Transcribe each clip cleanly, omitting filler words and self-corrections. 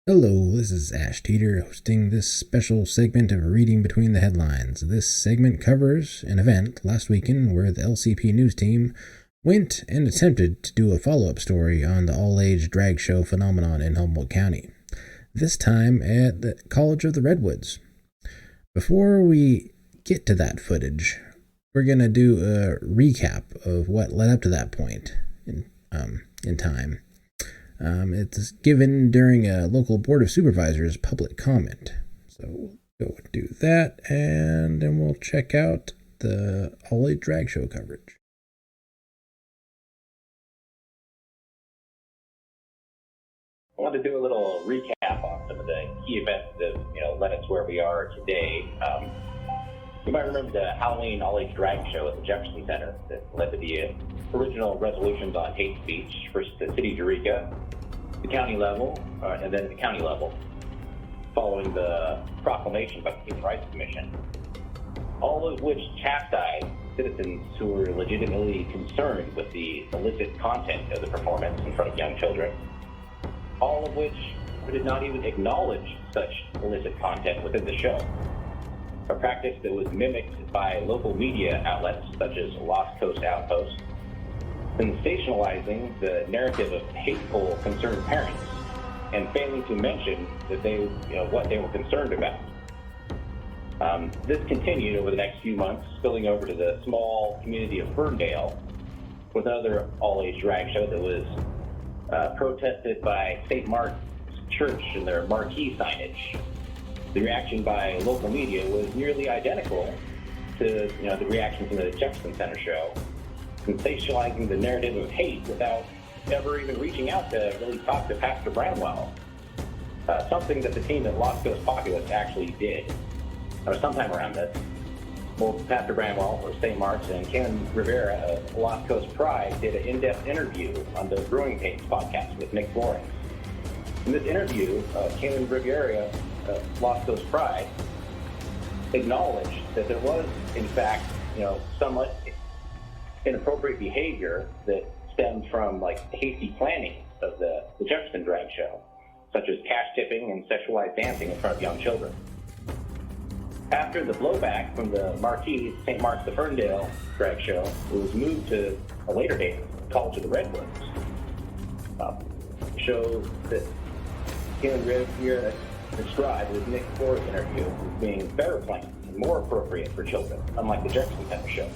Hello, this is Ash Teeter hosting this special segment of Reading Between the Headlines. This segment covers an event last weekend where the LCP news team went and attempted to do a follow-up story on the all-age drag show phenomenon in Humboldt County, this time at the College of the Redwoods. Before we get to that footage, we're going to do a recap of what led up to that point in time. It's given during a local Board of Supervisors public comment. So we'll go and do that, and then we'll check out the all-age drag show coverage. I wanted to do a little recap on some of the key events that led us where we are today. You might remember the Halloween all-age drag show at the Jefferson Center that led to the original resolutions on hate speech for the city of Eureka, the county level, and then the county level, following the proclamation by the Human Rights Commission, all of which chastised citizens who were legitimately concerned with the illicit content of the performance in front of young children, all of which did not even acknowledge such illicit content within the show, a practice that was mimicked by local media outlets such as Lost Coast Outpost, sensationalizing the narrative of hateful concerned parents and failing to mention that what they were concerned about. This continued over the next few months, spilling over to the small community of Ferndale with another all-age drag show that was protested by St. Mark's Church and their marquee signage. The reaction by local media was nearly identical to the reaction from the Jefferson Center show, sensationalizing the narrative of hate without ever even reaching out to really talk to Pastor Bramwell, something that the team at Lost Coast Populist actually did, or sometime around this. Both Pastor Bramwell of St. Mark's and Ken Rivera of Lost Coast Pride did an in-depth interview on the Brewing Pains podcast with Nick Florence. In this interview, Ken Rivera of Lost Coast Pride acknowledged that there was, in fact, somewhat inappropriate behavior that stemmed from hasty planning of the Jefferson drag show, such as cash tipping and sexualized dancing in front of young children. After the blowback from the marquee St. Mark's the Ferndale drag show, it was moved to a later date, College of the Redwoods. Show that Ken Rivera described with Nick Flore's interview as being better planned and more appropriate for children, unlike the Jefferson Center show.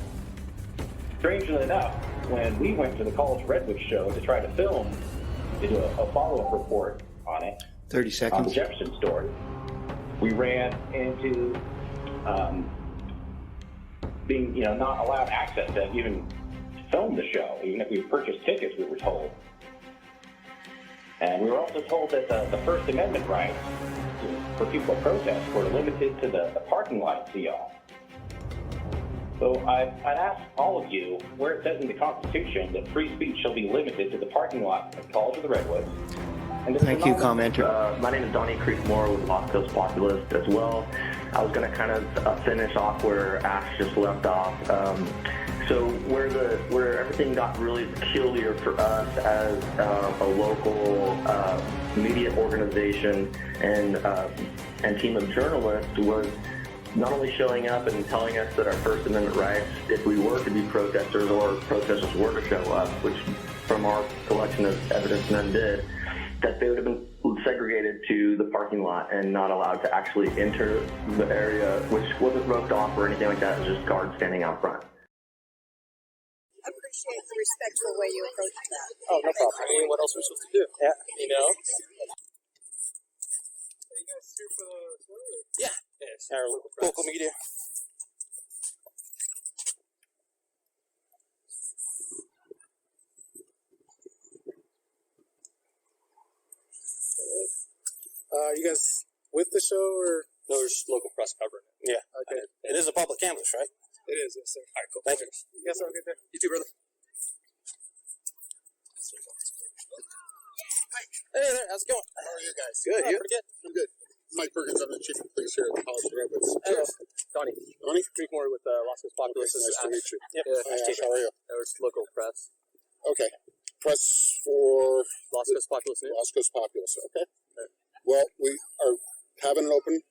Strangely enough, when we went to the College Redwood show to try to film, to do a follow-up report on it, 30 seconds. On the Jefferson story, we ran into being not allowed access to even film the show, even if we purchased tickets, we were told. And we were also told that the First Amendment rights for people to protest were limited to the parking lot at CL. So I'd ask all of you where it says in the Constitution that free speech shall be limited to the parking lot at College of the Redwoods. Thank you, commenter. My name is Donnie Creekmore with Lost Coast Populist as well. I was going to kind of finish off where Ash just left off. So where everything got really peculiar for us as a local media organization and team of journalists was not only showing up and telling us that our First Amendment rights, if we were to be protesters or protesters were to show up, which from our collection of evidence none did, that they would have been segregated to the parking lot and not allowed to actually enter the area, which wasn't roped off or anything like that. It was just guards standing out front. I appreciate the respectful way you approach that. Oh, no problem. I mean, what else are we supposed to do? Yeah. Are you guys here for the story? Yeah. It's our local media. You guys with the show or? No, there's just local press covering it. Yeah. Okay. It is a public campus, right? It is, yes, sir. All right, cool. Thank you. You guys have a good day. You too, brother. Hey there, how's it going? How are you guys? Good, you? Pretty good. I'm good. Mike Perkins, I'm the chief of police here at the College of the Redwoods. Hello. Donnie. Donnie? Creekmore with Lost Coast Populist. Nice to meet you. Yep. Nice how are you? There's local press. Okay. Press for? Lost Coast Populist News. Lost Coast Populist, okay. Well, having an open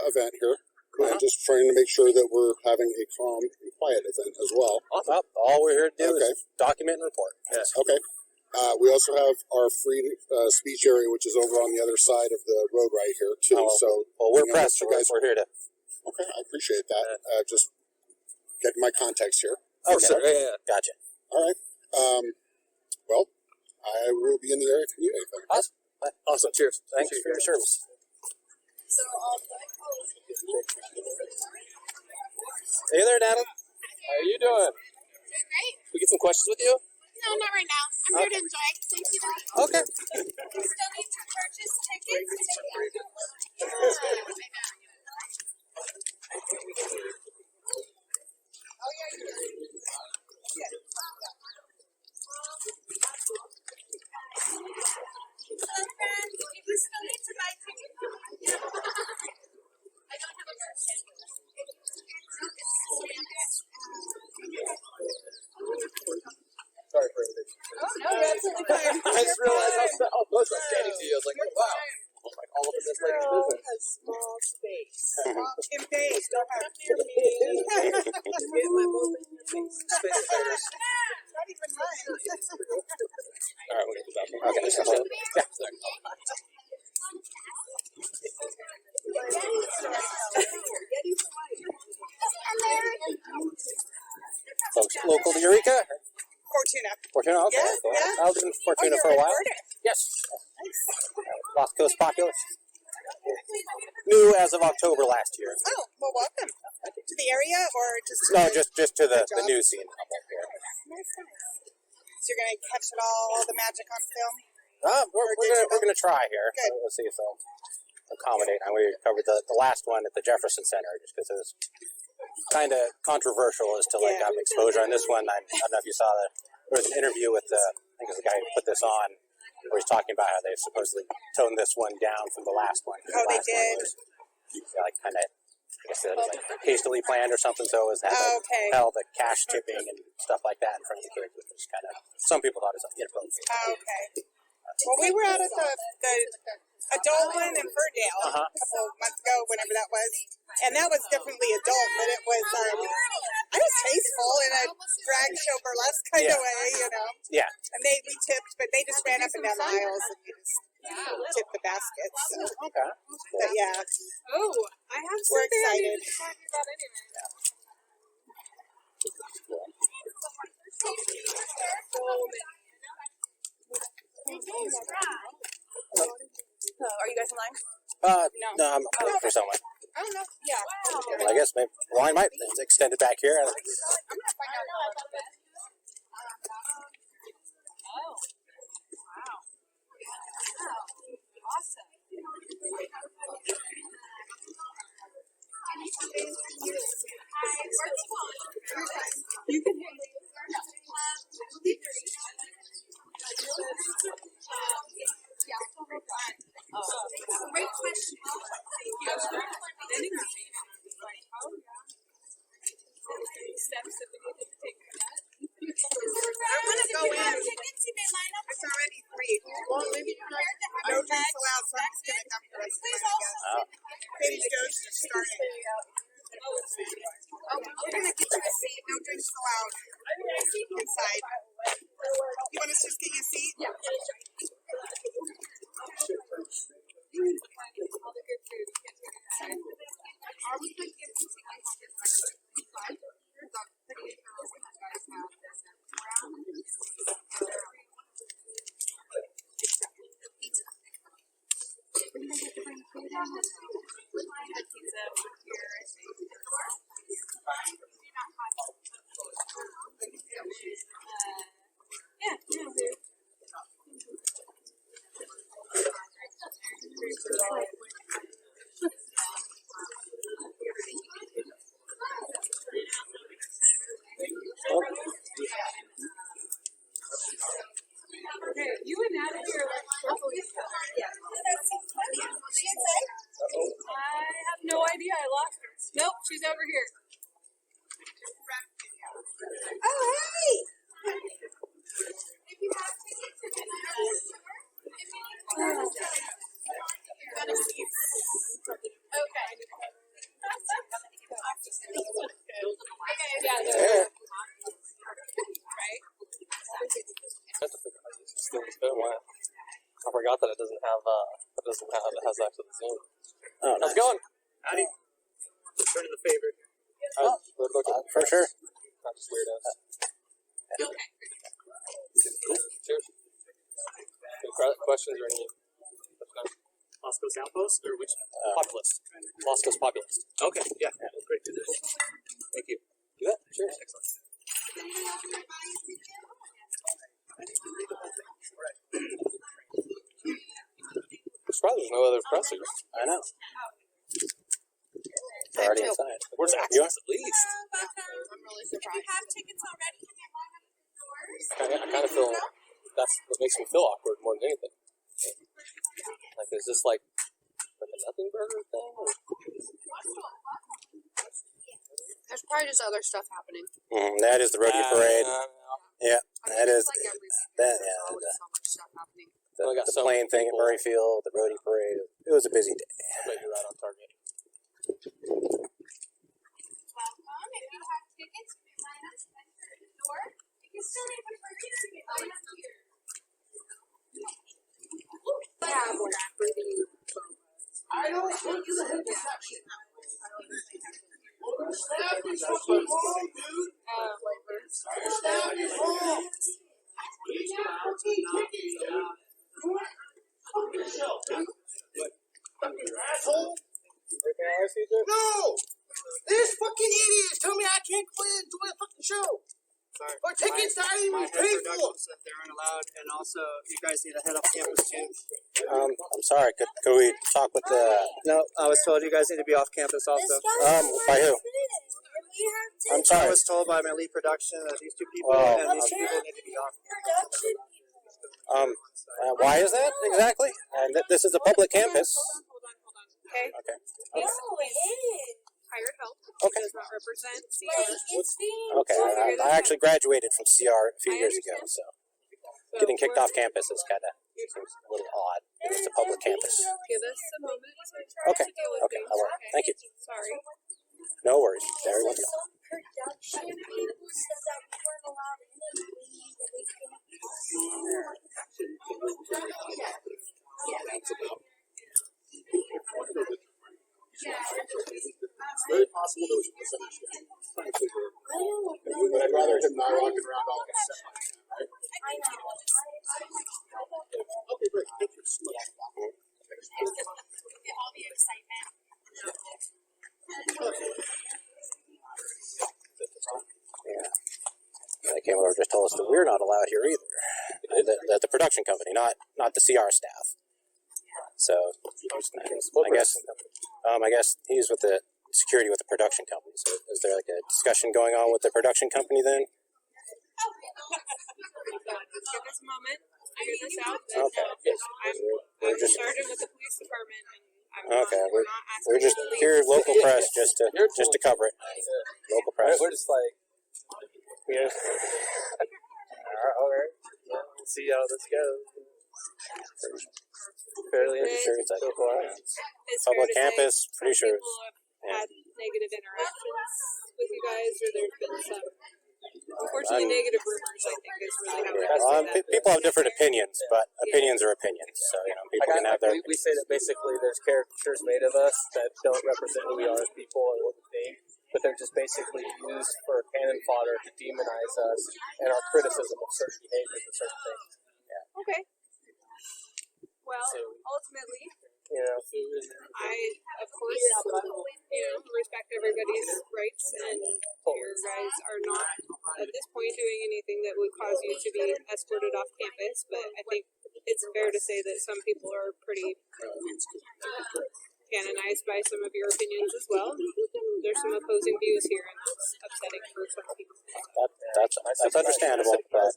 event here. And just trying to make sure that we're having a calm and quiet event as well. Well, all we're here to do is document and report. Yes. Okay. We also have our free speech area, which is over on the other side of the road right here, too. We're pressed. So we're here to... Okay, I appreciate that. Just getting my context here. Oh, sure. Yeah. Gotcha. All right. Well, I will be in the area if you need anything. Awesome. Cheers. Thanks for your service. Hey there, Natalie. How are you doing? Great. We get some questions with you? No, not right now. I'm here to enjoy. Thank you. Okay. We still need to purchase tickets. Oh, yeah, you do. Yeah. Hello, friend. We still need to buy tickets. I don't have a person. Sorry for everything. Oh, no, you're absolutely fine. I just realized how close I was standing to you. I was like, oh, wow. I was like all over this lady's business. A small space. Tim Days, don't have near me. Get my boob in your face. Not even mine. All right, we'll get to that one. Okay, let's go. Yeah. Folks, local to Eureka? Fortuna. Okay. Yes, Cool. yeah. I was in Fortuna for a while. Yes. Lost Coast Populous. New as of October last year. Oh, well, welcome. To the area or just to No, just to the news scene up here. Nice. So you're going to catch it all the magic on film? We're gonna try here. Good. Let's see if they'll accommodate. And we covered the last one at the Jefferson Center just because it was kind of controversial as to like exposure. And this one, I don't know if you saw there was an interview with I think it was the guy who put this on, where he's talking about how they supposedly toned this one down from the last one. Oh, they did. Like kind of, I guess it was like hastily planned or something. So it was held the cash tipping and stuff like that in front of the kids, which was kind of, some people thought it was inappropriate. Okay. Well, we were out at the adult one in Ferndale a couple of months ago, whenever that was, and that was definitely adult, but it was tasteful in a drag show burlesque kind of way, you know. Yeah. And we tipped, but they just ran up and down the aisles and you just tipped the baskets. So. Okay. But yeah. Oh, I have something. We're excited. Are you guys in line? No, I'm looking for someone. Oh, no. Yeah. Well, I guess maybe line might extend it back here. I'm going to find out about that. Oh. Wow. Awesome. You can hear me. Great question. Steps that we need to take. I want to go in. It's already 3. Well, maybe no drinks allowed, so I'm just going to dump the rest of mine, I guess. Katie's Joe's just starting. We're going to get you a seat. No drinks allowed inside. You want us to just get you a seat? Yeah. You and Natalie are like totally I have no idea. I lost her. Nope, she's over here. Oh, hey! forgot that it doesn't have it has actually Zoom. Oh, How's it going? Howdy. Turning the favor. For sure. Not just weirdos. Okay. Cheers. Any questions or any? Los Coast Outpost or which populist? Los Coast populist. Okay, yeah, that's great. Thank you. Do that? Sure. Excellent. I'm surprised there's no other pressers. I know. They're already inside. Where's access at least? I'm really surprised. Do you have tickets already? I kind of feel that's what makes me feel awkward more than anything. Like, is this like a nothing burger thing? Or? There's probably just other stuff happening. That is the rodeo parade. Yeah, that is like that. Yeah, so much stuff happening. the plane thing at Murrayfield, the rodeo parade. It was a busy day. But you're right on target. Welcome. If you have tickets, you can line up at the door. You can still leave them for you to get line up here. I don't think you have perception. Your staff is wrong, dude. Your staff is wrong. We have 14 tickets, dude. Fuck yourself, dude. Fucking asshole. No! This fucking idiot is telling me I can't go in and enjoy the fucking show. Sorry. For tickets that I didn't even pay for. Said they aren't allowed, and also you guys need to head off campus too. I'm sorry. Could we talk with the? No, I was told you guys need to be off campus also. By who? I'm sorry. I was told by my lead production that these two people and these two people need to be off campus. Why is that exactly? And this is a public campus. Okay. Okay. No, it is. Hired help. Okay. Does not represent CR. Okay. I actually graduated from CR a few years ago, so getting kicked off campus is kind of seems a little odd. It's a public campus. Give us a moment. Okay. Okay. I will. Thank you. Sorry. No worries. Everyone's gone. Production people said that we weren't allowed in and we need to be It's very possible there was a misunderstanding. But I'd rather him not walking around all upset like that, right? I know. Okay, great. Thank you so much. All the excitement. Yeah. They came over and just told us that we're not allowed here either. The production company, not the CR staff. So I guess he's with the security with the production company. So is there like a discussion going on with the production company then? Give us a moment. Figure this out. Okay. I'm a sergeant with the police department, and we're just here, local press, just to cover it. Local press. We're just like, all right. We'll see how this goes. Fairly interesting so far. Public campus, pretty sure. People have had negative interactions with you guys, or there's been some. Unfortunately, negative rumors, I think, is really how it is. People have different opinions, but opinions are opinions. So, people can have their. We say that basically there's caricatures made of us that don't represent who we are as people or what we think, but they're just basically used for cannon fodder to demonize us and our criticism of certain behaviors and certain things. Yeah. Okay. Well, ultimately, I, of course, respect everybody's rights, and you guys are not, at this point, doing anything that would cause you to be escorted off campus, but I think it's fair to say that some people are pretty canonized by some of your opinions as well. There's some opposing views here, and that's upsetting for some people. That's understandable, but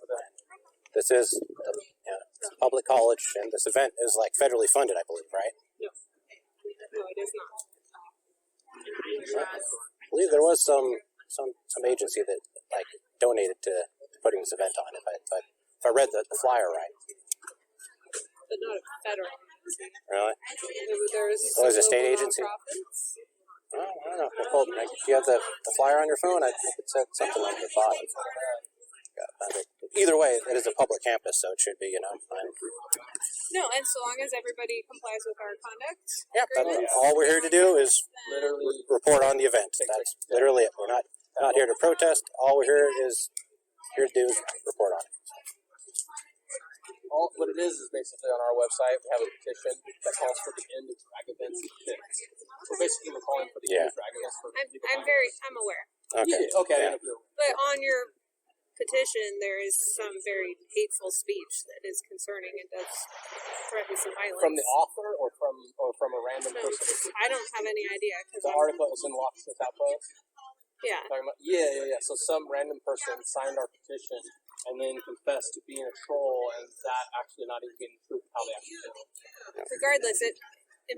this is a public college, and this event is like federally funded, I believe, right? No, it is not. I believe there was some agency that like donated to putting this event on. If I read the flyer right. But not a federal. Really? There's a state agency? Oh, I don't know. Do you have the flyer on your phone? I think it said something like the bottom. Either way, it is a public campus, so it should be, fine. No, and so long as everybody complies with our conduct. Yep. All we're here to do is literally report on the event. That's literally it. We're not here to protest. All we're here to do is report on it. What it is basically on our website, we have a petition that calls for the end of drag events and pits. So basically, we're calling for the end of drag events for I'm aware. Okay. Yeah, okay. Yeah. But on your petition, there is some very hateful speech that is concerning and does threaten some violence. From the author or from a random person? I don't have any idea. The article was in Lost Without Post? Yeah. Yeah. So some random person signed our petition and then confessed to being a troll, and that actually not even being true how they actually feel. Regardless, it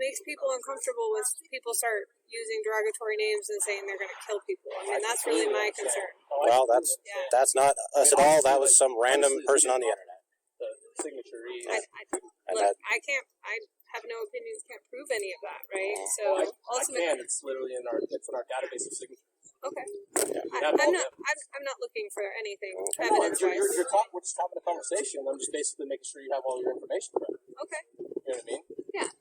makes people uncomfortable when people start using derogatory names and saying they're going to kill people. I mean, that's really my concern. Well, that's not us at all. That was some random person on the internet. The signature reads. I can't. I have no opinions. Can't prove any of that, right? So ultimately, I can. It's literally in our database of signatures. Okay. Yeah. I'm not looking for anything evidence-wise. We're just having a conversation. I'm just basically making sure you have all your information correct. Okay. You know what I mean? Yeah.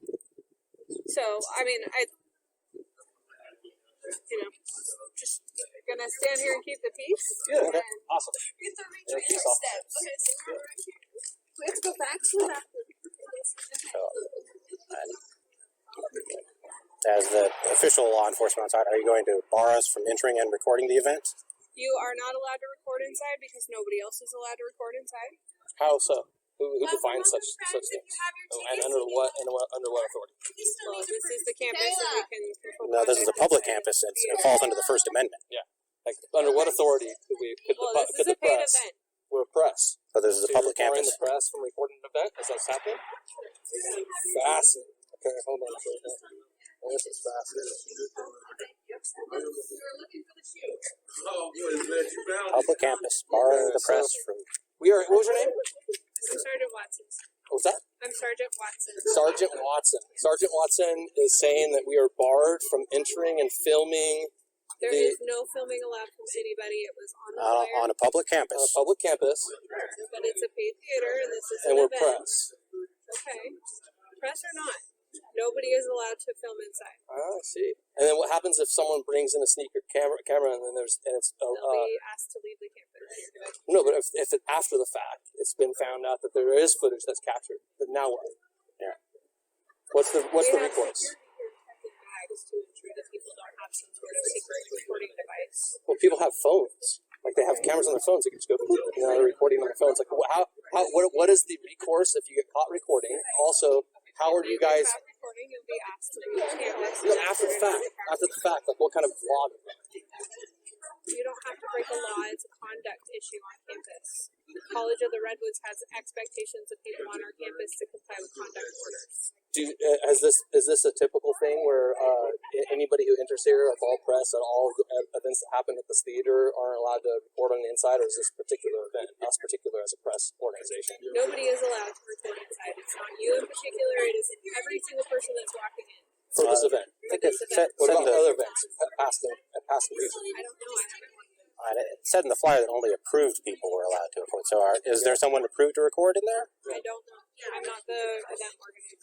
So, I mean, just gonna stand here and keep the peace. Yeah. Okay. Awesome. Get the retrace steps. Okay, so we have to go back to that. As the official law enforcement on site, are you going to bar us from entering and recording the event? You are not allowed to record inside because nobody else is allowed to record inside. How so? Who defines such things? And under what authority? Well, this is the campus, and we can control. No, this is a public campus. It falls under the First Amendment. Yeah. Like under what authority could this is a paid event. We're a press. But this is a public campus. The press from recording an event. Is that happening? Fascinating. Okay, hold on a second. This is fascinating. Public campus, barring the press from. What was your name? I'm Sergeant Watson. What was that? I'm Sergeant Watson. Sergeant Watson. Sergeant Watson is saying that we are barred from entering and filming. There is no filming allowed from anybody. It was on the flyer. On a public campus. On a public campus. But it's a paid theater, and this is an event. Press. Okay. Press or not, nobody is allowed to film inside. I see. And then what happens if someone brings in a sneaker camera and then it's they'll be asked to leave the campus. No, but if after the fact it's been found out that there is footage that's captured, then now what? Yeah. What's the recourse? To ensure that people don't have some sort of secret recording device. Well, people have phones. Like they have cameras on their phones. They can just go, they're recording on their phones. Like, what is the recourse if you get caught recording? Also, how are you guys? Recording, you'll be asked to leave campus. No, after the fact, like what kind of law? You don't have to break a law. It's a conduct issue on campus. The College of the Redwoods has expectations of people on our campus to comply with conduct orders. Is this a typical thing where anybody who enters here, like all press and all the events that happen at this theater, aren't allowed to report on the inside, or is this particular event, us particular as a press organization? Nobody is allowed to report inside. It's not you in particular. It is every single person that's walking in. For this event? What about other events? Past the I don't know. I haven't. It said in the flyer that only approved people were allowed to record. So is there someone approved to record in there? I don't know. I'm not the event organizer.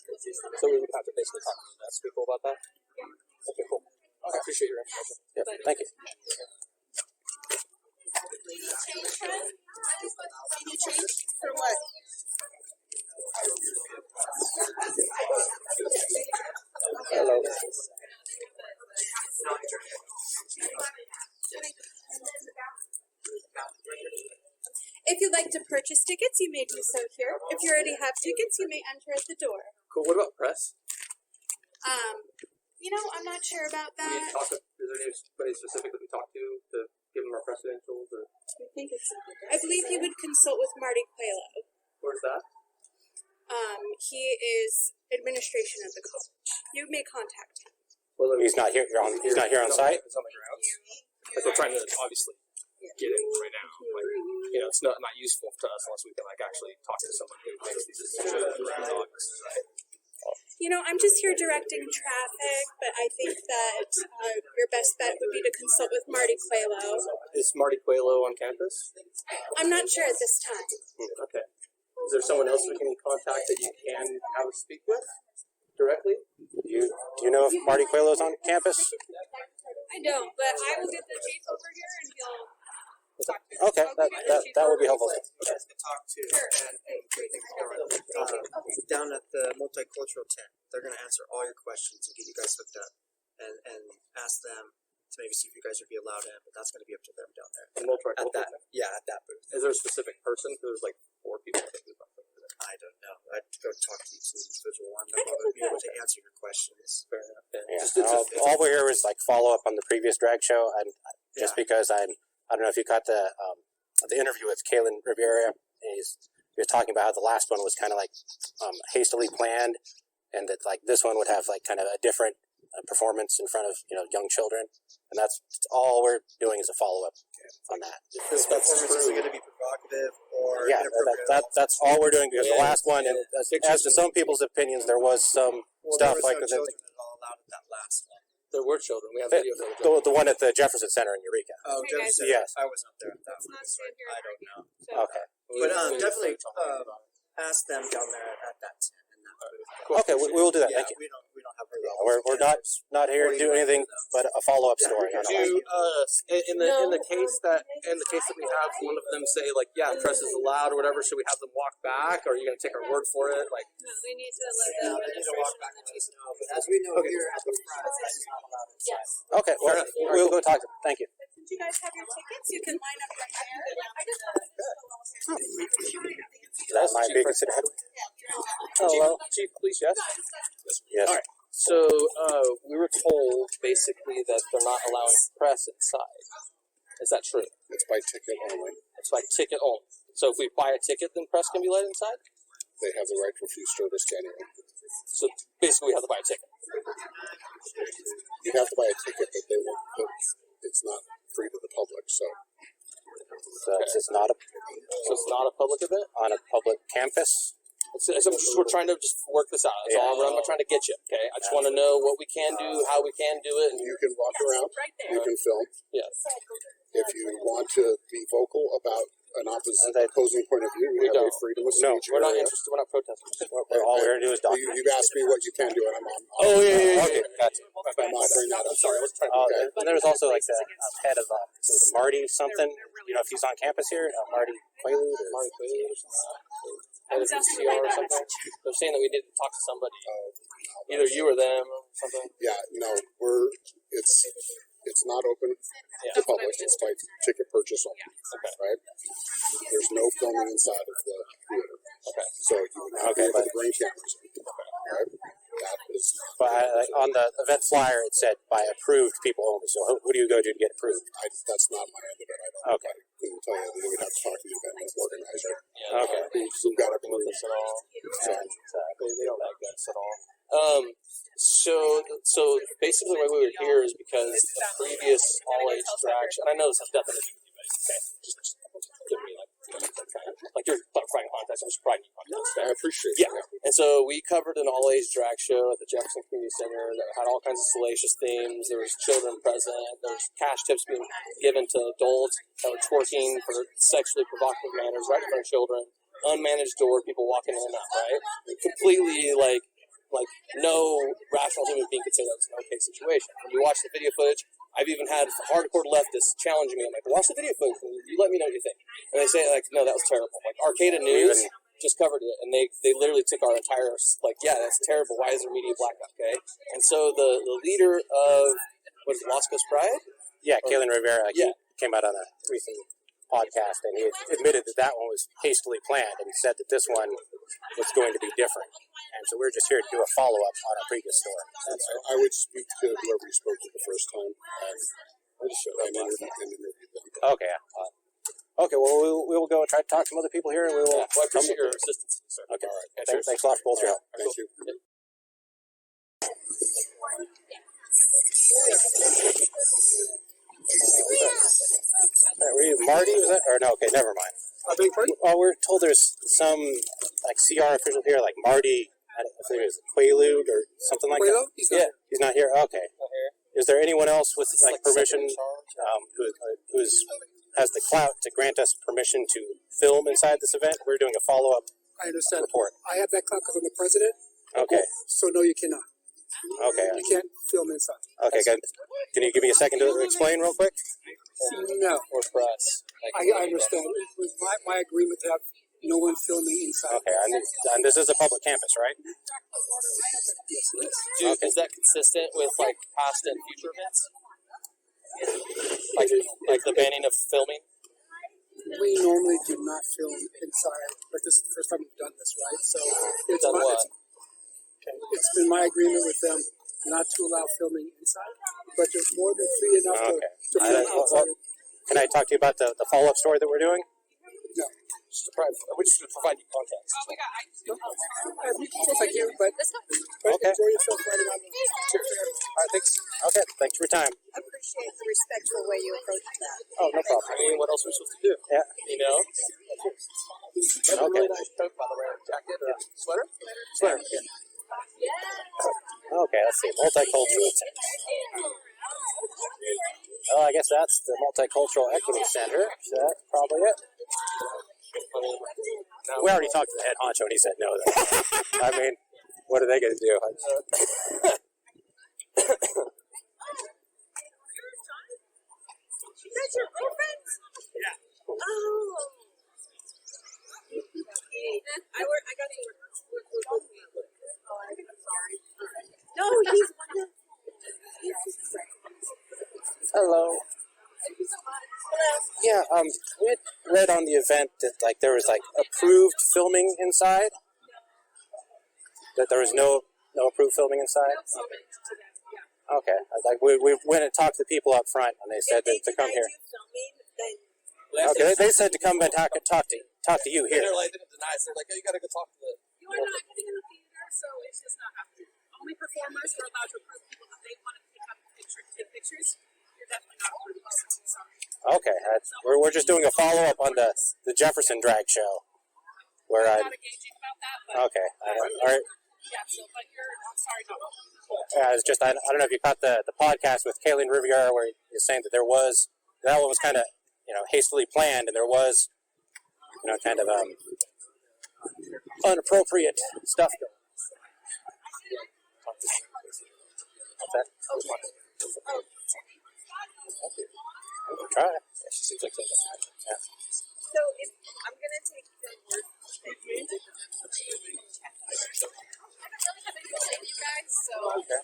So we would have to basically talk to the people about that? Yeah. Okay, cool. I appreciate your information. Yep, thank you. Can you change for what? Hello. If you'd like to purchase tickets, you may do so here. If you already have tickets, you may enter at the door. Cool. What about press? I'm not sure about that. Is there anybody specific that we talk to give them our press credentials? Or? I believe you would consult with Marty Coelho. Where's that? He is administration of the college. You may contact him. Well, he's not here. He's not here on site. It's on the grounds. Like we're trying to obviously get in right now. Like it's not useful to us unless we can actually talk to someone who makes these decisions around August, right? I'm just here directing traffic, but I think that your best bet would be to consult with Marty Coelho. Is Marty Coelho on campus? I'm not sure at this time. Okay. Is there someone else we can contact that you can have us speak with directly? Do you know if Marty Coelho's on campus? I don't, but I will get the chief over here and he'll talk to you. Okay, that would be helpful. You guys can talk to down at the multicultural tent. They're going to answer all your questions and get you guys hooked up and ask them to maybe see if you guys would be allowed in, but that's going to be up to them down there. At that booth. Is there a specific person? Because there's like 4 people. I don't know. I'd go talk to each individual one. They'll probably be able to answer your questions. Fair enough. Yeah. All we're here is like follow up on the previous drag show, and just because I don't know if you caught the interview with Kaylin Rivera. He was talking about how the last one was kind of like hastily planned, and that like this one would have like kind of a different performance in front of young children, and that's all we're doing is a follow up on that. This performance isn't going to be provocative or inappropriate. That's all we're doing because the last one, and as to some people's opinions, there was some stuff like no children at all allowed at that last one. There were children. We have video footage. The one at the Jefferson Center in Eureka. Oh, Jefferson. Yes. I was not there at that one. I don't know. Okay. But definitely ask them down there at that tent. Okay, we will do that. Thank you. We don't have We're not here to do anything but a follow up story. In the case that we have one of them say like, yeah, press is allowed or whatever, should we have them walk back, or are you going to take our word for it? Like, no, they need to let the administration and the chief know. But as we know here at the front, that's not allowed inside. Yes. Okay, well, we'll go talk to them. Thank you. Since you guys have your tickets, you can line up right there. That might be considered. Hello, Chief Police, yes? Yes. All right. So we were told basically that they're not allowing press inside. Is that true? It's by ticket only. It's by ticket only. So if we buy a ticket, then press can be let inside? They have the right to refuse service to anyone. So basically we have to buy a ticket. You have to buy a ticket, but they won't. It's not free to the public, so. It's not a public event on a public campus. We're trying to just work this out. That's all. I'm not trying to get you. Okay. I just want to know what we can do, how we can do it. And you can walk around. You can film. Yeah. If you want to be vocal about an opposing point of view, we have a freedom of speech. No, we're not interested. We're not protesting. All we're going to do is document. You've asked me what you can do, and I'm on. Yeah. Okay, gotcha. I'm sorry. And there was also like the head of Marty something. If he's on campus here, Marty Quaalude or Marty Quaalude or something. Head of CR or something. They're saying that we need to talk to somebody. Either you or them or something. Yeah, no, it's not open to public. It's by ticket purchase only. Okay. Right? There's no filming inside of the theater. Okay. So you would not be able to bring cameras in. Right? That is. But on the event flyer, it said by approved people only. So who do you go to get approved? That's not my end of it. I don't. Okay. I couldn't tell you. They would have to talk to the event organizer. Yeah. Okay. Who got approved at all? They don't like us at all. So basically why we were here is because the previous all-age drag show, and I know this has nothing to do with you guys, okay? Just give me like you're fighting contests, I'm just providing you context. I appreciate it. Yeah. And so we covered an all-age drag show at the Jefferson Community Center that had all kinds of salacious themes. There was children present. There was cash tips being given to adults that were twerking for sexually provocative manners right in front of children. Unmanaged door, people walking in and out, right? Completely like no rational human being could say that was an okay situation. When you watch the video footage, I've even had hardcore leftists challenging me. I'm like, watch the video footage and you let me know what you think. And they say like, no, that was terrible. Like Arcata News just covered it, and they literally took our entire that's terrible. Why is there media blackout? Okay, and so the leader of Las Coast Pride? Yeah, Kaylin Rivera. He came out on a recent podcast, and he admitted that one was hastily planned, and said that this one was going to be different. And so we're just here to do a follow-up on our previous story. I would speak to whoever you spoke to the first time and interview them. Okay. Okay, well, we will go and try to talk to some other people here, and we will... Well, I appreciate your assistance, sir. Okay, all right. Thanks a lot for both your help. Thank you. Were you Marty? Was that? Or no? Okay, never mind. Oh, we're told there's some like CR official here, like Marty. I don't know if there's Quaalude or something like that. He's not here. Okay. Not here. Is there anyone else with like permission who has the clout to grant us permission to film inside this event? We're doing a follow-up I understand. report. I have that clock because I'm the president. Okay. So no, you cannot. Okay. You can't film inside. Okay, good. Can you give me a second to explain real quick? No. Or press. I understand. It was my agreement to have no one filming inside. Okay, and this is a public campus, right? Yes, it is. Is that consistent with like past and future events? Like the banning of filming? We normally do not film inside, but this is the first time we've done this, right? So it's been my agreement with them not to allow filming inside, but there's more than free enough to film outside. Can I talk to you about the follow-up story that we're doing? No. We just provide you context. Thank you, but okay. Enjoy yourself right around. All right, thanks. Okay, thanks for your time. I appreciate the respectful way you approach that. Oh, no problem. I mean, what else are we supposed to do? Yeah. You know? You have a really nice coat, by the way. Jacket or sweater? Sweater, yeah. Okay, let's see. Multicultural. Oh, I guess that's the Multicultural Equity Center. Is that probably it? We already talked to the head honcho and he said no. I mean, what are they going to do? That's your girlfriend? Yeah. Oh. I got to work. Oh, I'm sorry. No, he's one of. Hello. Yeah, we had read on the event that like there was like approved filming inside. That there was no approved filming inside. Okay, like we went and talked to the people up front, and they said that to come here. Okay, they said to come and talk to you here. They're like, they didn't deny it. They're like, oh, you got to go talk to the. You are not getting in the theater, so it's just not happening. Only performers are allowed to approve people that they want to take pictures. You're definitely not approving yourself. Sorry. Okay, we're just doing a follow-up on the Jefferson drag show. Where I'm not engaging about that, but... Okay, all right. Yeah, so, but I'm sorry, no. Yeah, it's just, I don't know if you caught the podcast with Kayleen Riviera where you're saying that that one was kind of, hastily planned, and there was, kind of unappropriate stuff going on. What's that? Try it. She seems like something. Yeah. So if I'm going to take the word that you did, You guys, so okay.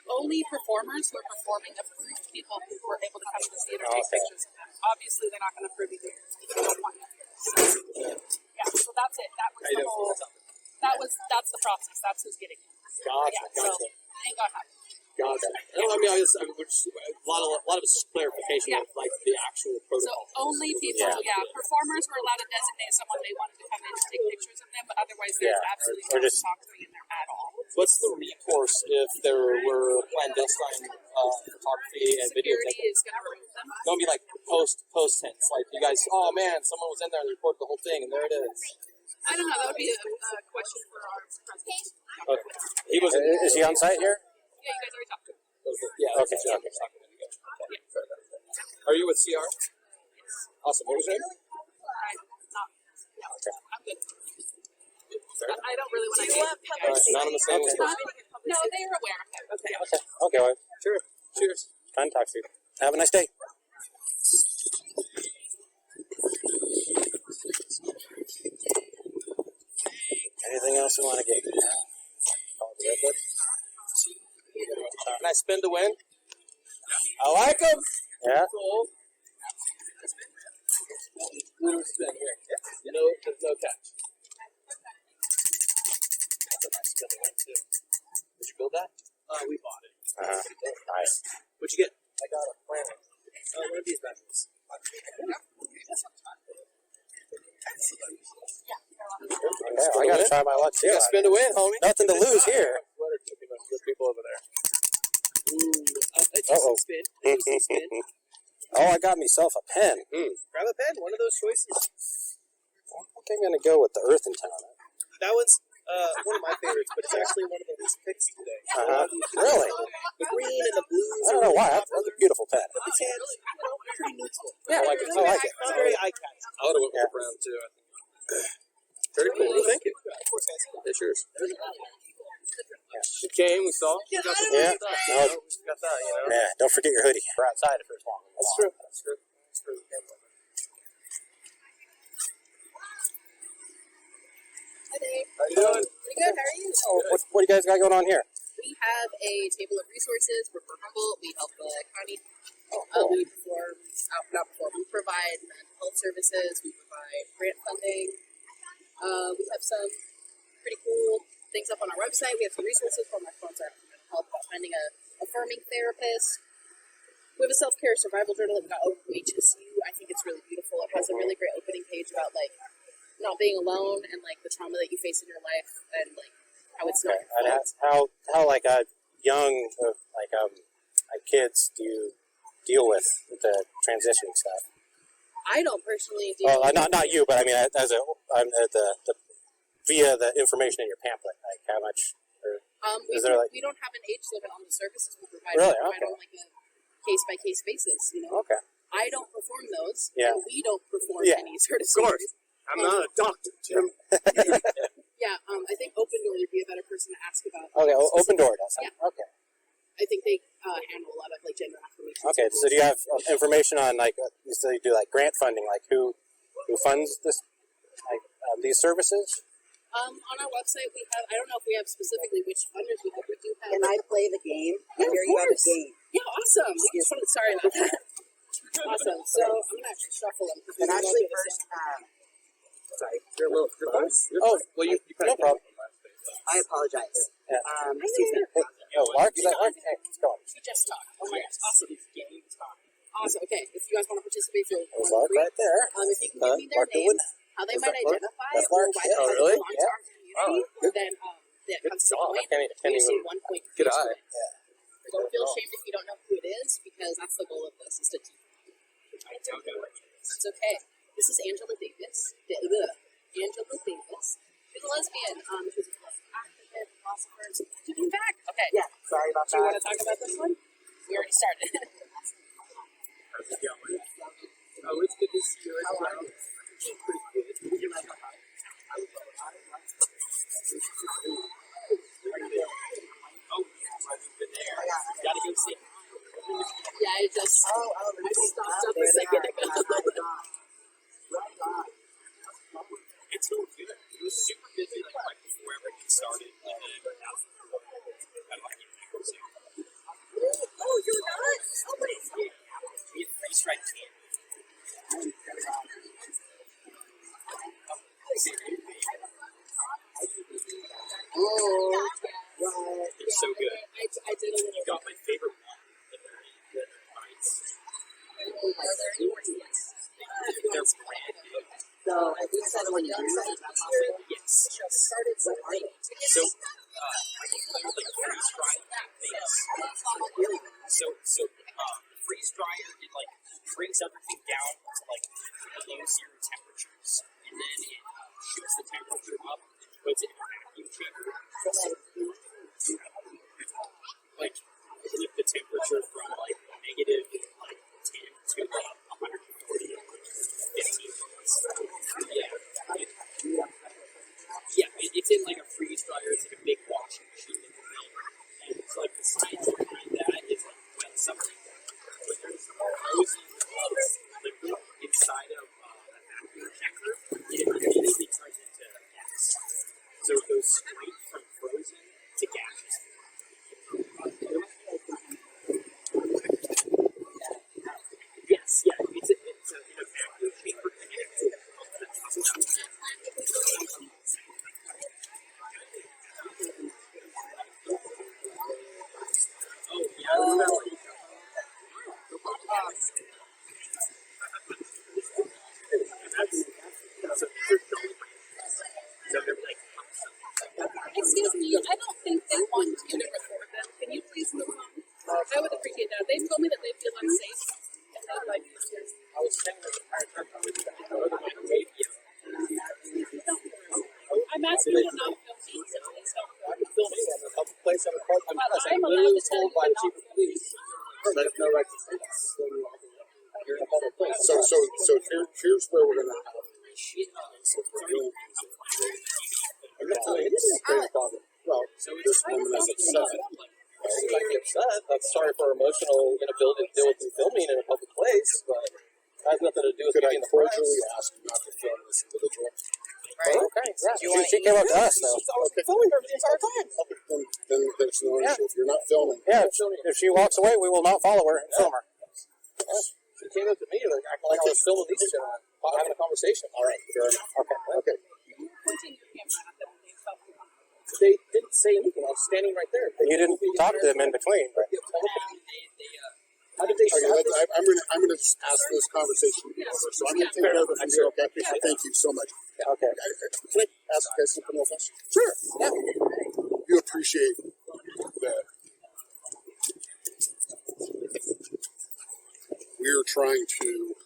Only performers who are performing approved people who were able to come to the theater take pictures of them. Obviously, they're not going to approve you here. They don't want you here. So that's it. That was the whole. That's the process. That's who's getting it. Gotcha. So ain't gonna happen. Gotcha. No, I mean, a lot of it's clarification of like the actual protocol. So only people, performers were allowed to designate someone they wanted to come in and take pictures of them, but otherwise there's absolutely no photography in there at all. What's the recourse if there were clandestine photography and video? Security is going to remove them. Don't be like post tense, like you guys. Oh man, someone was in there and they recorded the whole thing, and there it is. I don't know. That would be a question for our president. Okay. He was. Is he on site here? Yeah, you guys already talked to him. Yeah. Okay. Are you with CR? Awesome. What was your name? I'm good. I don't really want to. Do you want public safety? Anonymous name was No, they are aware of it. Okay. Well, sure. Cheers. Fun to talk to you. Have a nice day. Anything else you want to get? Can I spin to win? I like them. Yeah. Cool. Spin here. Yeah. No, there's no catch. That's a nice spin to win too. Did you build that? We bought it. Nice. What'd you get? I got a planet. One of these batteries. Yeah, I gotta try my luck too. You gotta spin to win, homie. Nothing to lose here. There's people over there. Uh-oh. Spin. Spin. Oh, I got myself a pen. Grab a pen. One of those choices. I think I'm gonna go with the Earth and Town. That one's one of my favorites, but it's actually one of the least picked today. Really? The green and the blues. I don't know why. That's a beautiful pen. But the tans, pretty neutral. Yeah, I like it. I like it. It's very eye-catching. I would have went with brown too. I think. Very cool. Well, thank you. It's yours. We came, we saw. Yeah. No, we got that, you know. Yeah. Don't forget your hoodie. We're outside if it's long. That's true. That's true. That's true. Hi, Dave. How you doing? Pretty good. How are you? What do you guys got going on here? We have a table of resources. We're for Humboldt. We help the county. We provide mental health services. We provide grant funding. We have some pretty cool things up on our website. We have some resources from our sponsor mental health about finding a affirming therapist. We have a self-care survival journal that we got over from HSU. I think it's really beautiful. It has a really great opening page about like not being alone and like the trauma that you face in your life and like how it's not your fault. How like young like kids do you deal with the transitioning stuff? I don't personally deal. Well, not you, but I mean as via the information in your pamphlet, like how much? We don't have an age limit on the services we provide. Really? We provide on like a case by case basis. You know. Okay. I don't perform those. Yeah. And we don't perform Yeah. any sort of Of course. surgeries. I'm not a doctor, Tim. Yeah. I think Open Door would be a better person to ask about. Okay. Open Door does. Yeah. Okay. I think they handle a lot of like gender affirmation. Okay. So do you have information on like so you do like grant funding, like who funds this like these services? On our website, we have, I don't know if we have specifically which funders we have. We do have. Can I play the game? Yeah, I hear of you have a course. game. Yeah, awesome. Sorry about that. Awesome. So I'm going to actually shuffle them. And actually, first, sorry, you're a little close. Oh, well, you no problem. I apologize. Yeah. Excuse me. Yo, Lark, is that Lark? Hey, let's go. We just talked. Oh my gosh, awesome. Game time. Awesome. Okay, if you guys want to participate, feel There's Lark right there. If you can give me their names, how they might identify or why they belong to our community, then that comes to point. We see 1 point. Good eye. Don't feel ashamed if you don't know who it is, because that's the goal of this, is to teach you. It's okay. This is Angela Davis. Angela Davis. She's a lesbian. She's a activist, philosopher. In fact, okay. Yeah, sorry about that. Do you want that. to talk about this one? We already started. How's it going? Oh, it's good to see you as well. Pretty good. Gotta go see. Yeah, I just stopped up a second ago. It's going good. It was super busy like right before everything started. Oh, you're not? Oh, what is it? We had freeze right here. Oh, they're so good. I did a little. You got my favorite one. The bites. They're brand new. so I think that's when you do that. Yes. Started so late. So, like freeze drying things. So, freeze dryer, it like brings everything down to like below 0 temperatures, and then it shoots the temperature up and puts it in a vacuum chamber. Like, lift the temperature from like negative like 10 to like 140 in 15 minutes. It's in like a freeze dryer. It's like a big washing machine in the middle. And it's like the science behind that is like when something when there's frozen liquid inside of a vacuum chamber, it immediately turns into gas. So it goes straight from frozen to gas. Yes, yeah, it's in a vacuum chamber connected to oh, yeah. Excuse me, I don't think they want you to record them. Can you please move on? I would appreciate that. They've told me that they feel unsafe. And they'd like you to. I was saying that the entire time I was going to radio. I'm asking you to not film me, so please don't. I've been filming in a couple places on the park. I'm literally allowed to tell told you by to the chief of police that I have no right to say this. So here's where we're gonna have an issue. So if we're doing things that are great, I'm not telling you this is a great problem. Well, this woman is upset. She might be upset. I'm sorry for her emotional inability to deal with you filming in a public place, but it has nothing to do with being in the press. Could I cordially ask you not to film this individual? Right. Okay. Yeah. She came up to us, though. I was filming her the entire time. Okay, then there's no issue. If you're not filming. Yeah, if she walks away, we will not follow her and film her. She came up to me like acting like I was filming these two, having a conversation. All right, fair enough. Okay. They didn't say anything. I was standing right there. You didn't talk to them in between. Right? How did they I'm gonna just ask this conversation to be over. So I'm gonna take care of it from here, okay? Thank you so much. Okay. Can I ask you guys something real fast? Sure. Yeah. You appreciate that we're trying to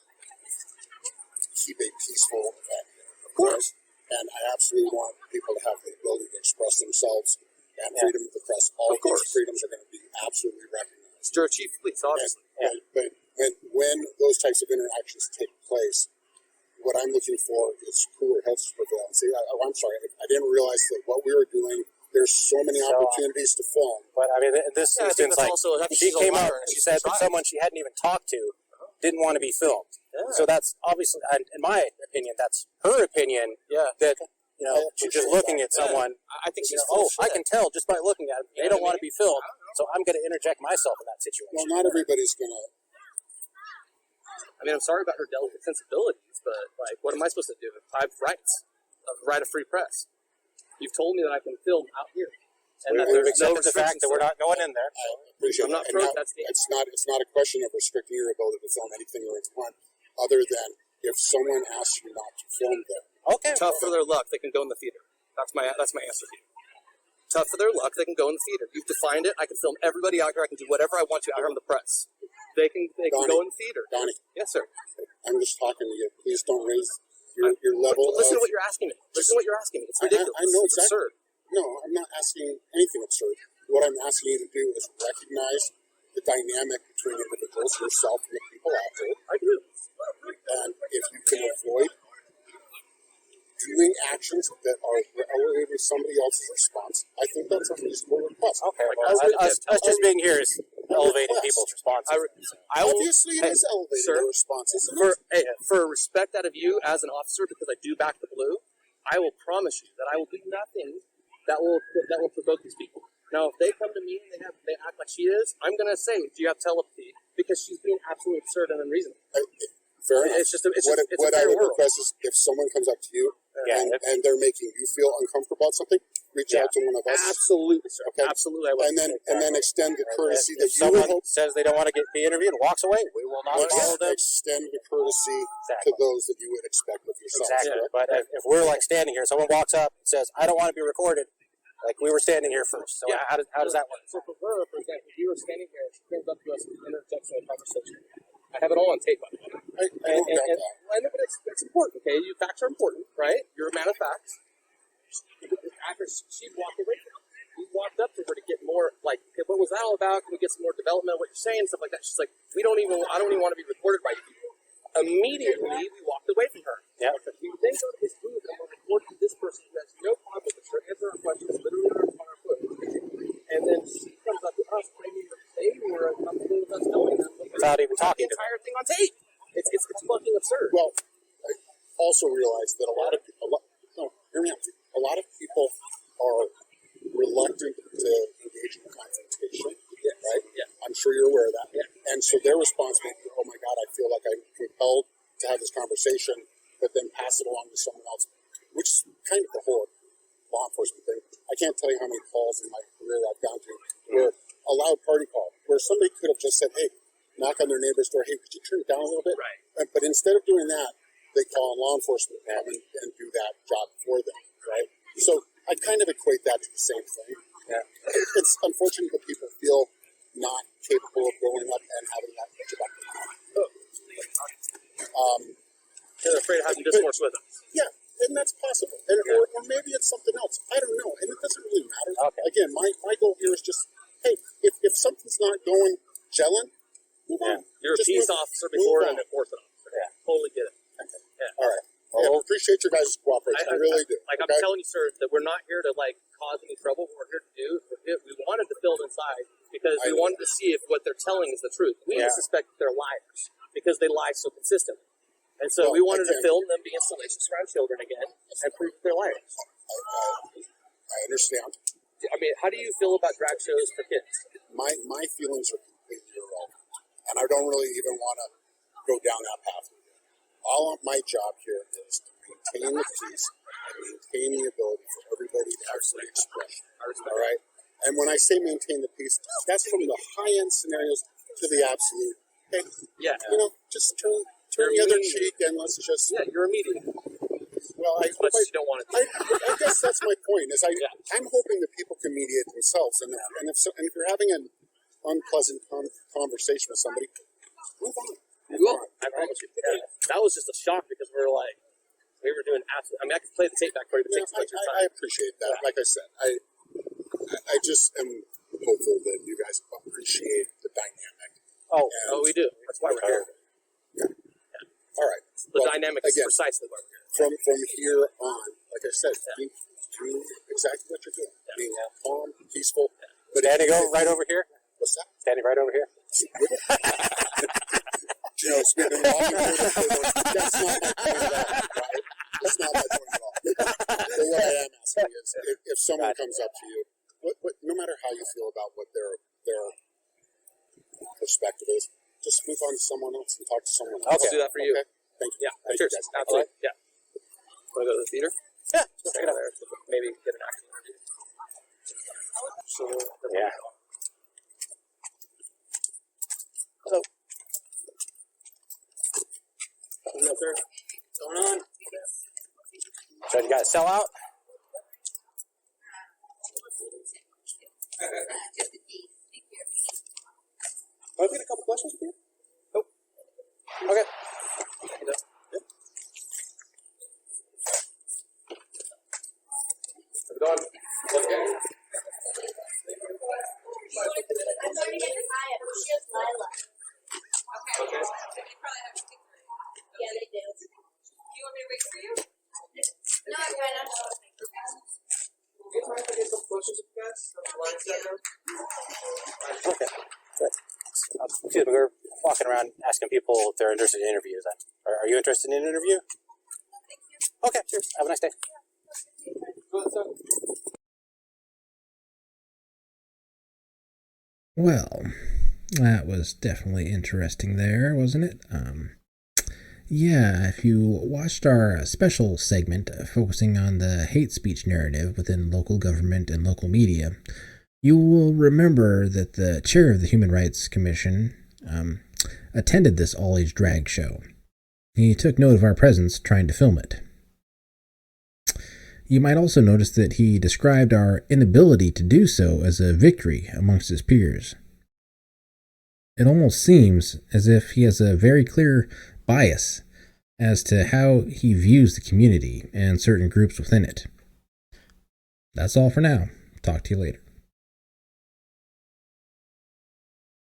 keep a peaceful event, of course, and I absolutely want people to have the ability to express themselves and freedom of the press. All of those freedoms are going to be absolutely recognized. You're a chief police, obviously. But when those types of interactions take place, what I'm looking for is cooler heads to prevail. See, I'm sorry, I didn't realize that what we were doing. There's so many opportunities to film. But I mean, this instance, like she came out and she said that someone she hadn't even talked to didn't want to be filmed. Yeah. So that's obviously, in my opinion, that's her opinion. Yeah. That she's just looking at someone. I think she's I can tell just by looking at them. They don't want to be filmed, so I'm going to interject myself in that situation. Well, not everybody's going to. I mean, I'm sorry about her delicate sensibilities, but like, what am I supposed to do? I have rights, a right of free press. You've told me that I can film out here, and that there's no the fact that we're not going in there. I appreciate I'm not protesting. It's not a question of restricting your ability to film anything or anyone, other than if someone asks you not to film there. Okay. Tough for their luck, they can go in the theater. That's my answer to you. Tough for their luck, they can go in the theater. You've defined it. I can film everybody out here. I can do whatever I want to out here in the press. They can go in the theater. Donnie. Yes, sir. I'm just talking to you. Please don't raise your level. Listen to what you're asking me. Listen to what you're asking me. It's ridiculous. I know it's absurd. No, I'm not asking anything absurd. What I'm asking you to do is recognize the dynamic between individuals, yourself, and the people out there. I do. And if you can avoid doing actions that are elevating somebody else's response, I think that's a reasonable request. Okay. Us just being here is elevating people's responses. Obviously, it is elevating their responses. For respect out of you as an officer, because I do back the blue, I will promise you that I will do nothing that will provoke these people. Now, if they come to me and they act like she is, I'm going to say, do you have telepathy? Because she's being absolutely absurd and unreasonable. Fair enough. What I would request is if someone comes up to you and they're making you feel uncomfortable about something, reach out to one of us. Absolutely, sir. Okay? Absolutely, I will. And then extend the courtesy that you someone says they don't want to be interviewed and walks away, we will not follow them. Extend the courtesy to those that you would expect of yourself. Exactly. Yeah. But if we're like standing here, someone walks up and says, I don't want to be recorded, like we were standing here first. So how does that work? So for her, for example, if you were standing here and she comes up to us and interjects in a conversation, I have it all on tape, by the way. I know, but it's important, okay? Facts are important, right? You're a man of facts. After she walked away from her, we walked up to her to get more, like, okay, what was that all about? Can we get some more development of what you're saying? Stuff like that. She's like, I don't even want to be recorded by you people. Immediately, we walked away from her. Yeah. We then go to this booth and we're recording this person who has no problem with her, answer our questions, literally on our foot. And then she comes up to us claiming that they were uncomfortable with us knowing that. Without even talking to the entire thing on tape. It's fucking absurd. Well, I also realize that a lot of people are reluctant to engage in confrontation, right? Yeah. I'm sure you're aware of that. Yeah. And so their response may be, oh my God, I feel like I'm compelled to have this conversation, but then pass it along to someone else, which is kind of the whole law enforcement thing. I can't tell you how many calls in my career I've gone to where a loud party call, where somebody could have just said, hey, knock on their neighbor's door, hey, could you turn it down a little bit? Right. But instead of doing that, they call on law enforcement and do that job for them, right? So I kind of equate that to the same thing. Yeah. It's unfortunate that people feel not capable of going up and having that much about them. They're afraid of having discourse with them. Yeah, and that's possible. And, or maybe it's something else. I don't know. And it doesn't really matter. Okay. Again, my goal here is just, hey, if something's not gelling, move on. You're a peace officer before and an orthodox. research that we're not here to like cause any trouble. What we're here to do, we wanted to film inside because we wanted to see if what they're telling is the truth. We suspect that they're liars because they lie so consistently. And so we wanted to film them being salacious around children again and prove that they're liars. I understand. I mean, how do you feel about drag shows for kids? My feelings are completely irrelevant, and I don't really even want to go down that path. All of my job here is to maintain the peace and maintain the ability for everybody to actually express. All right? And when I say maintain the peace, that's from the high-end scenarios to the absolute. Hey, you know, just turn the other cheek and let's just... Yeah, you're a mediator. Well, I don't want to. I guess that's my point. I'm hoping that people can mediate themselves, and if you're having an unpleasant conversation with somebody, move on. You will. I promise you. That was just a shock because we were doing absolutely. I mean, I could play the tape back for you, but it takes much time. I appreciate that. Like I said, I just am hopeful that you guys appreciate the dynamic. Oh, we do. That's why we're here. Yeah. All right. The dynamic is precisely why we're here. From here on, like I said, do exactly what you're doing. Being calm, peaceful. But Standing right over here? What's that? Standing right over here? You know, spending walking through the corridors, that's not my point at all, right? That's not my point at all. But what I am asking is, if someone comes up to you, no matter how you feel about what their perspective is, just move on to someone else and talk to someone else. I'll do that for you. Okay? Thank you. Yeah, Thank sure. you guys. Absolutely. Yeah. Want to go to the theater? Yeah. Check it out there. Maybe get an acting interview. Yeah. Hello. Hello, sir. What's going on? So you guys sell out? I'll get a couple questions for you. Oh. Okay. How's it going? Okay. I'm going to get the tie up. She has Lila. Okay. They probably have a stick for it. Yeah, they do. Do you want me to wait for you? No, I'm fine. I'm fine. Do you mind if I get some questions of you guys? Okay. Good. We're walking around asking people if they're interested in interviews. Are you interested in an interview? Okay, cheers. Have a nice day. Well, that was definitely interesting there, wasn't it? Yeah, if you watched our special segment focusing on the hate speech narrative within local government and local media, you will remember that the chair of the Human Rights Commission attended this all-age drag show. He took note of our presence trying to film it. You might also notice that he described our inability to do so as a victory amongst his peers. It almost seems as if he has a very clear bias as to how he views the community and certain groups within it. That's all for now. Talk to you later.